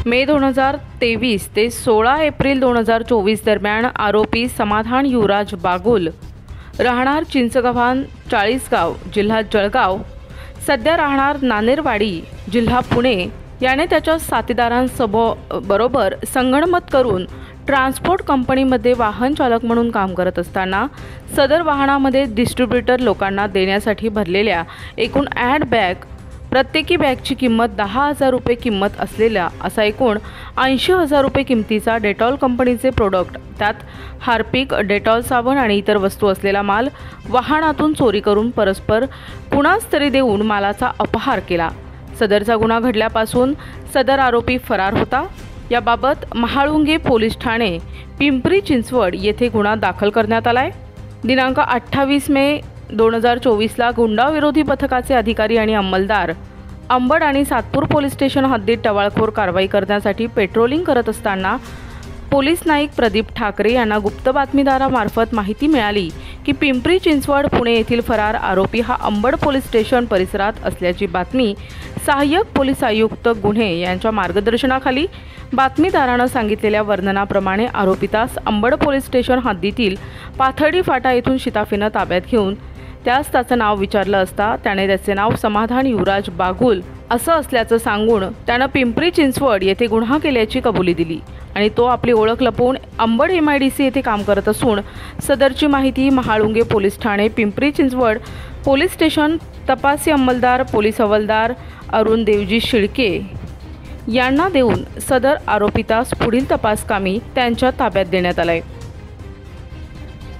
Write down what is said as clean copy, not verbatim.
मे 2023 ते 16 एप्रिल 2024 दरम्यान आरोपी समाधान युवराज बागुल राहणार चिंचगव्हाण चाळीसगाव जिल्हा जळगाव सध्या राहणार नानेरवाडी जिल्हा पुणे याने त्याच्या साथीदारांबरोबर संगनमत करून ट्रान्सपोर्ट कंपनीमध्ये वाहन चालक म्हणून काम करत असताना सदर वाहनामध्ये डिस्ट्रीब्युटर लोकांना देण्यासाठी भरलेल्या एकूण ॲड बॅग प्रत्येकी बॅगची किंमत 10,000 रुपये किंमत असलेला असा एकूण 80,000 रुपये किमतीचा डेटॉल कंपनीचे प्रोडक्ट त्यात हार्पिक डेटॉल साबण आणि इतर वस्तू असलेला माल वाहनातून चोरी करून परस्पर कुणास तरी देऊन मालाचा अपहार केला। सदरचा गुन्हा घडल्यापासून सदर आरोपी फरार होता। याबाबत महाळुंगे पोलीस ठाणे पिंपरी चिंचवड येथे गुन्हा दाखल करण्यात आलाय। दिनांक 28 मे 2024 ला गुंडाविरोधी पथकाचे अधिकारी आणि अंमलदार अंबड आणि सातपूर पोलीस स्टेशन हद्दीत टवाळखोर कारवाई करण्यासाठी पेट्रोलिंग करत असताना पोलीस नाईक प्रदीप ठाकरे यांना गुप्त बातमीदारामार्फत माहिती मिळाली की पिंपरी चिंचवड पुणे येथील फरार आरोपी हा अंबड पोलीस स्टेशन परिसरात असल्याची बातमी सहाय्यक पोलीस आयुक्त गुन्हे यांच्या मार्गदर्शनाखाली बातमीदारानं सांगितलेल्या वर्णनाप्रमाणे आरोपितास अंबड पोलीस स्टेशन हद्दीतील पाथर्डी फाटा येथून शिताफीनं ताब्यात घेऊन त्यास त्याचं नाव विचारलं असता त्याने त्याचे नाव समाधान युवराज बागुल असं असल्याचं सांगून त्यानं पिंपरी चिंचवड येथे गुन्हा केल्याची कबुली दिली आणि तो आपली ओळख लपवून अंबड MIDC येथे काम करत असून सदरची माहिती महाळुंगे पोलीस ठाणे पिंपरी चिंचवड पोलीस स्टेशन तपासी अंमलदार पोलीस हवालदार अरुण देवजी शिळके यांना देऊन सदर आरोपितास पुढील तपासकामी त्यांच्या ताब्यात देण्यात आलाय।